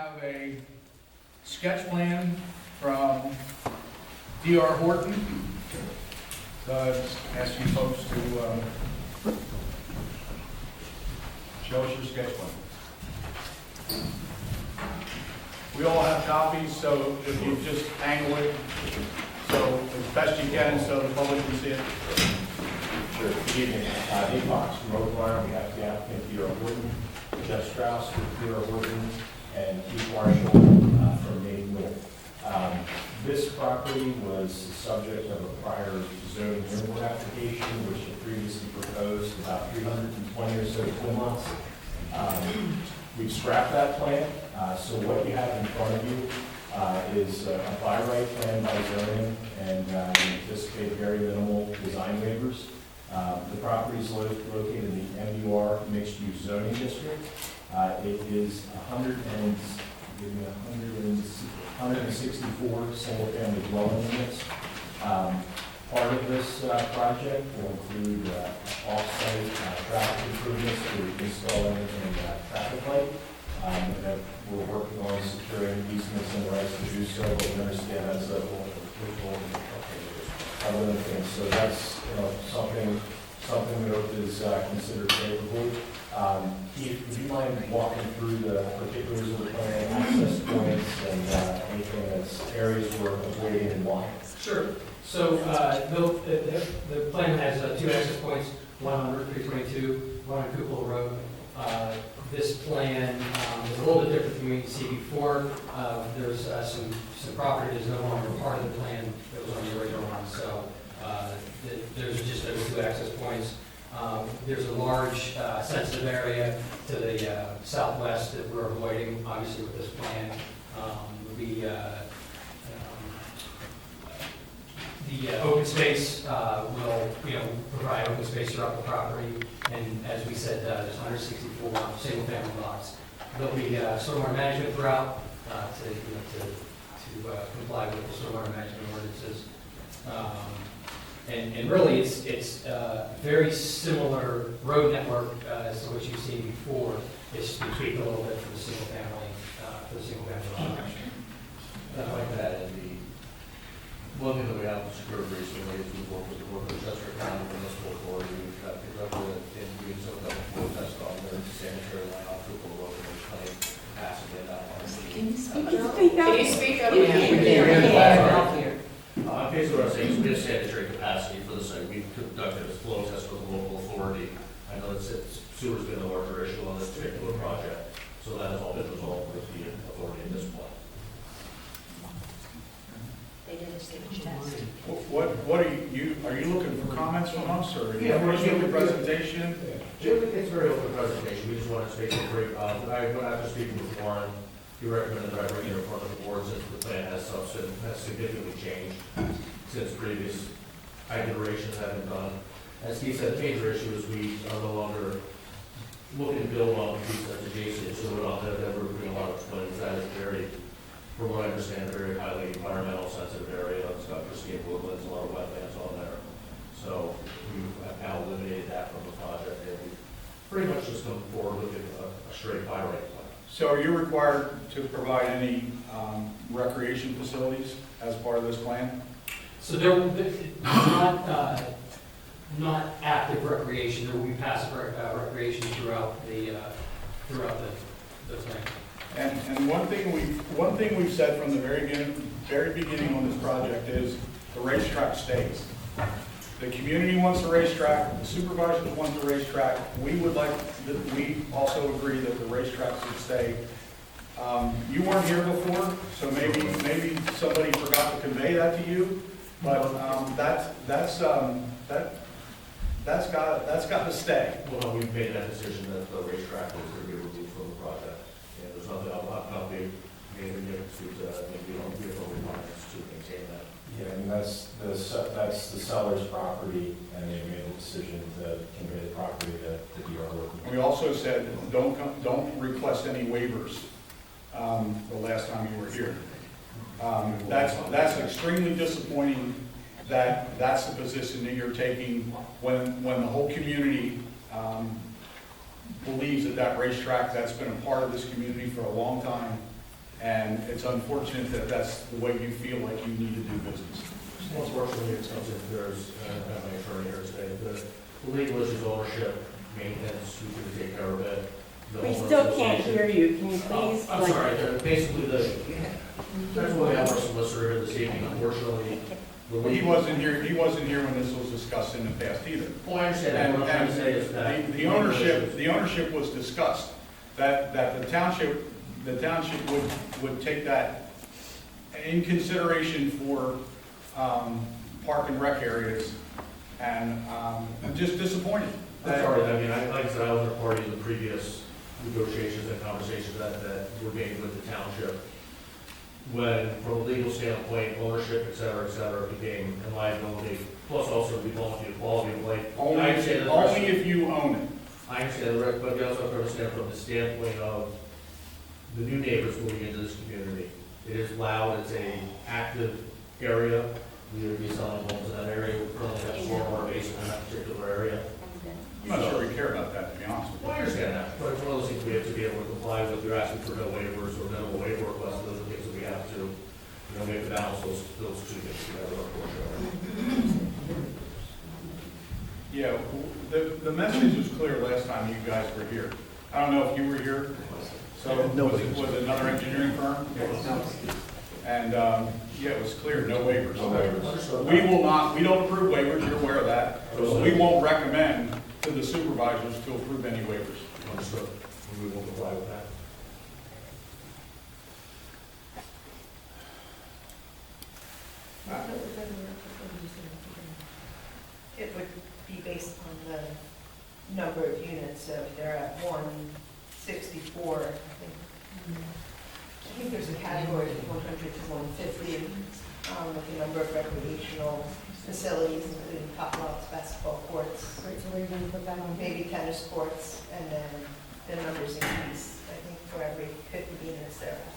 have a sketch plan from D R Horton. So I ask you folks to show us your sketch plan. We all have copies, so if you just angle it so as best you can so the public can see it. Sure. Good evening. Dave Fox from Roadrunner. We have the applicant D R Horton, Jeff Strauss with D R Horton, and Keith Marshall from Maine North. This property was the subject of a prior zoning hearing board application, which had previously proposed about 320 or so kilowatts. We've scrapped that plan, so what you have in front of you is a by right plan by zoning, and we anticipate very minimal design waivers. The property is located in the MUR mixed-use zoning district. It is 164 single-family dwelling units. Part of this project will include off-site traffic improvements to installing a traffic light. That we're working on securing easements and the rights to do so, but we understand that's a other things. So that's something we hope is considered favorably. Keith, would you mind walking through the particulars of the plan, access points, and anything that's areas we're avoiding and why? Sure. So the plan has two access points, one on Route 322, one on Kupel Road. This plan is a little bit different from what you see before. There's some property that's no longer part of the plan that was on the original one. So there's just those two access points. There's a large sensitive area to the southwest that we're avoiding, obviously, with this plan. The open space will, provide open space throughout the property, and as we said, there's 164 single-family lots. There'll be stormwater management throughout to comply with the stormwater management ordinances. And really, it's very similar road network as to what you've seen before. It's tweaked a little bit for the single-family lot. I'd like to add in one thing that we have secured recently is we work with the Workers' District County Municipal Authority. We've got picked up with in doing some of the flow test on their sanitary line off Kupel Road, and there's plenty of capacity in that line. Can you speak up? Basically what I'm saying is we have sanitary capacity for the site. We conducted a flow test with the local authority. I know that sewer's been a larger issue on this particular project, so that has all been resolved with the authority at this point. They did a sewage test. What are you looking for comments from us, or? Yeah, we're just giving a presentation? It's very open presentation. We just wanted to make it great. When after speaking with Warren, he recommended that I bring it in front of the board since the plan has significantly changed since previous iterations have been done. As he said, the major issue is we are no longer looking to build on the piece that's adjacent, so we're not ever doing a lot of twins. That is very, from what I understand, a very highly environmental sensitive area. It's got pristine woodlands, a lot of wetlands on there. So we have now eliminated that from the project, and we pretty much just come forward with a straight by right plan. So are you required to provide any recreation facilities as part of this plan? So there will be not active recreation. There will be passive recreation throughout the plan. And one thing we've said from the very beginning on this project is the racetrack stays. The community wants the racetrack, the supervisors want the racetrack. We also agree that the racetrack should stay. You weren't here before, so maybe somebody forgot to convey that to you, but that's got to stay. Well, no, we've made that decision that the racetrack is going to be removed from the project. And there's nothing, I'll be made a difference to maybe on vehicle requirements to maintain that. Yeah, and that's the seller's property, and they made a decision to convey the property to D R Horton. We also said, don't request any waivers the last time you were here. That's extremely disappointing that that's the position that you're taking when the whole community believes that racetrack, that's been a part of this community for a long time, And it's unfortunate that that's the way you feel like you need to do business. Well, unfortunately, it's something there's, I don't have my attorney here today, the legal issues, ownership, maintenance, who's going to take care of it. the We homeowners still can't association. hear you, can you please? I'm sorry, basically that's why we have our solicitor here this evening, unfortunately. Well, he wasn't here when this was discussed in the past either. Oh, I understand that, what I'm trying to say is that. The ownership was discussed, that the township would take that in consideration for, park and rec areas, and, I'm just disappointed. I'm sorry, I mean, like I said, I wasn't a party to the previous negotiations and conversations that were made with the township. When, from a legal standpoint, ownership, et cetera, became a liability, plus also the quality of life. Only I if, understand the only rest- if you own it. I understand, the rest, but you also have to understand from the standpoint of the new neighbors moving into this community. It is loud, it's a active area, we would be selling homes in that area, we currently have stormwater basement in that particular area. I'm not sure we care about that, to be honest with you. Well, I understand that, but it's one of those things we have to be able to comply with, you're asking for no waivers or minimal waiver requests, those are things that we have to, we have to balance those two things together, unfortunately. Yeah, the message was clear last time you guys were here. I don't know if you were here, so was it another engineering firm? And, yeah, it was clear, no waivers. Understood. We will not, we don't approve waivers, you're aware of that. But we won't recommend to the supervisors to approve any waivers. Understood, we will comply with that. It would be based on the number of units, so if they're at 164, I think there's a category of 100 to 150, with the number of recreational facilities, including top lots, basketball courts, Right, so we're gonna put that on. maybe tennis courts, and then the numbers increase, I think, for every 50 units thereafter.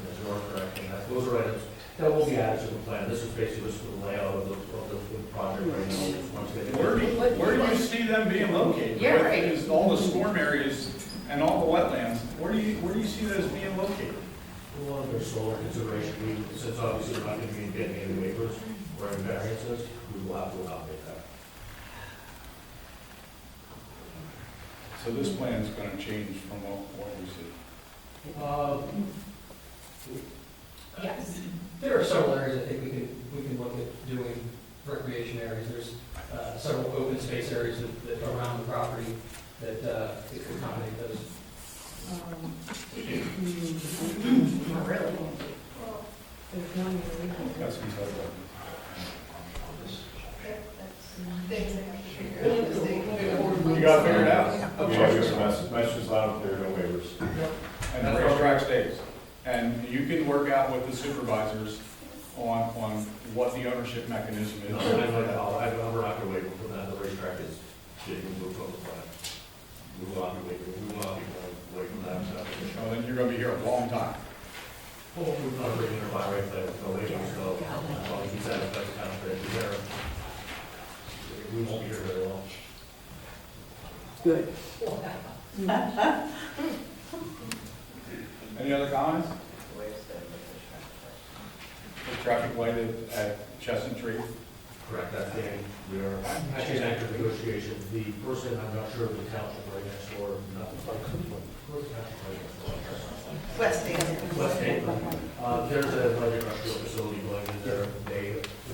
Yes, you are correct, and those are items that will be added to the plan. This is basically just the layout of the project right now. Once they- Where do you see them being located? Yeah, right. Is all the storm areas and all the wetlands, where do you see those being located? Well, there's solar consideration, since obviously we're not going to be getting any waivers or any variances, we will have to accommodate that. So this plan is gonna change from what we see. Yes. There are several areas I think we can look at doing recreation areas. There's several open space areas that around the property that could accommodate those. Not really. There's one area. That's inside Things that have to figure out as they move forward. You gotta figure it out. Yeah, message is loud and clear, no waivers. And the racetrack stays. And you can work out with the supervisors on what the ownership mechanism is. No, we're not going to waive for that, the racetrack is getting moved from the plan. We will not be waiving, we will not be going away from that. Well, then you're gonna be here a long time. Well, we're not bringing it by right there, no waivers, so, as long as he's satisfied the town that he's there, we won't be here very long. Good. Any other comments? The traffic light at Chestnut Tree. Correct, that's Danny. We are actually in active negotiations. The person, I'm not sure of the township right next door, not the where's the township right next door? West End. West End. There's a light industrial facility going in there.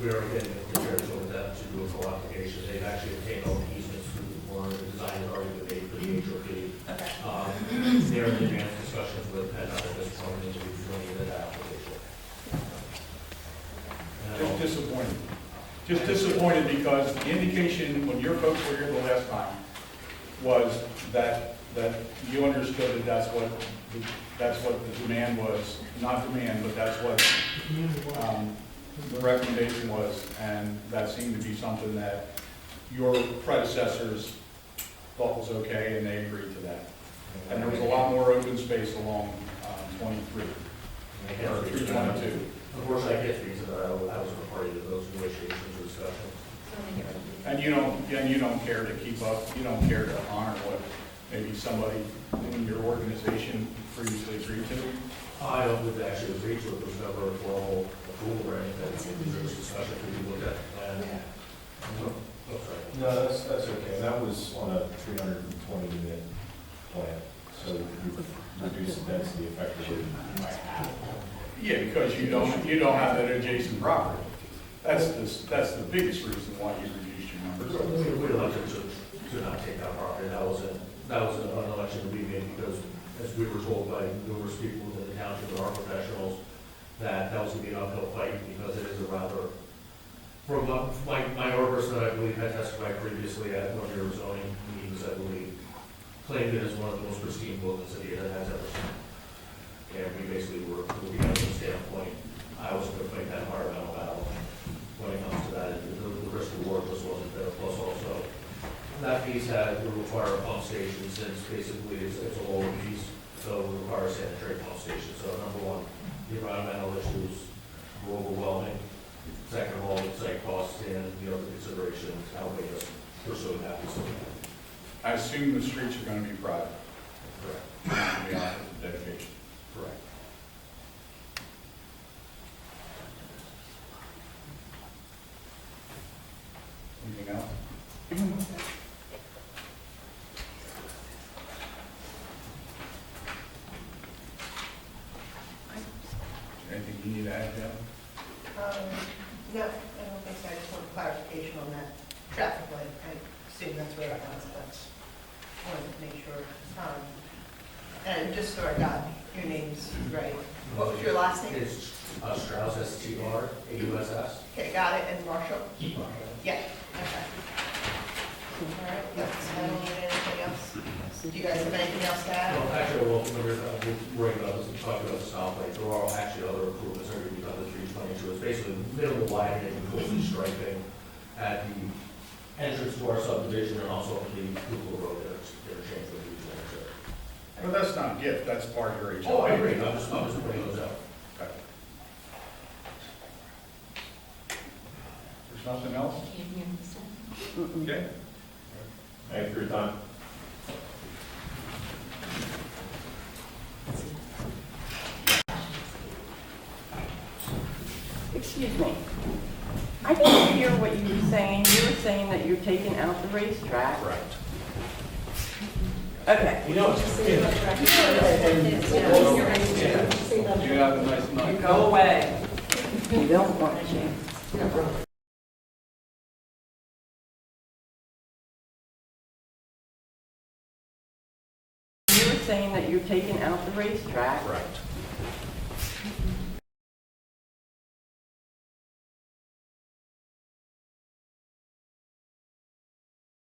We are getting prepared for them to do a full application. They've actually obtained all the easements through the board. The design is already been made for the HOP. They're in advanced discussions with PennDOT at this point, and we're going into that application. Just disappointed. Just disappointed because the indication when your folks were here the last time was that you understood that that's what the demand was, not demand, but that's what the recommendation was, and that seemed to be something that your predecessors thought was okay, and they agreed to that. And there was a lot more open space along 23, or 322. Unfortunately, I can't speak to that. I was a party to those negotiations or discussions. And you don't care to keep up, you don't care to honor maybe somebody in your organization previously agreed to? I don't believe they actually agreed to it, there was never a formal approval or anything, there was discussion, could you look at the plan? Oh, sorry. No, that's okay. That was on a 320 unit plan, so we reduced the density effectively by half. Yeah, because you don't have that adjacent property. That's the biggest reason why you reduced your numbers. We elected to not take that property, that was an election we made because, as we were told by numerous people in the township and our professionals, that was gonna be an uphill fight because it is a rather, from my person that I believe had testified previously at one of your zoning meetings, I believe, claimed it as one of the most pristine buildings that he has ever seen. And we basically were looking at it from the standpoint, I was gonna fight that environmental battle when it comes to that, the risk reward just wasn't there, plus also, that piece will require a pump station, since basically it's a lower piece, so it will require a sanitary pump station, so number one, the environmental issues were overwhelming. Second of all, the site costs and the other considerations outweigh us pursuing that piece of land. I assume the streets are gonna be private. Correct. Not gonna be offered for dedication. Correct. Anything else? Anything you need to add, Jeff? No, I don't think so. I just want clarification on that traffic light. I assume that's where it was, but I wanted to make sure. And just so I got your names right. What was your last name? It's Strauss, STRAUSS. Okay, got it. And Marshall? Keep on. Yeah, okay. All right, that's, I don't need anything else. Do you guys have anything else to add? Well, actually, we'll worry about this, talk about the stoplight, there are actually other improvements that are going to be done to 322, it's basically minimal widening and mostly striping at the entrance to our subdivision and also the Google Road interchange with the interchange. Well, that's not a gift, that's part of your HOA. Oh, I agree, I'm just putting those out. Okay. There's nothing else? Okay. Thank you for your time. Excuse me. I didn't hear what you were saying. You were saying that you're taking out the racetrack. Correct. Okay. You have a nice night. Go away. You don't want to change. You were saying that you're taking out the racetrack. Correct.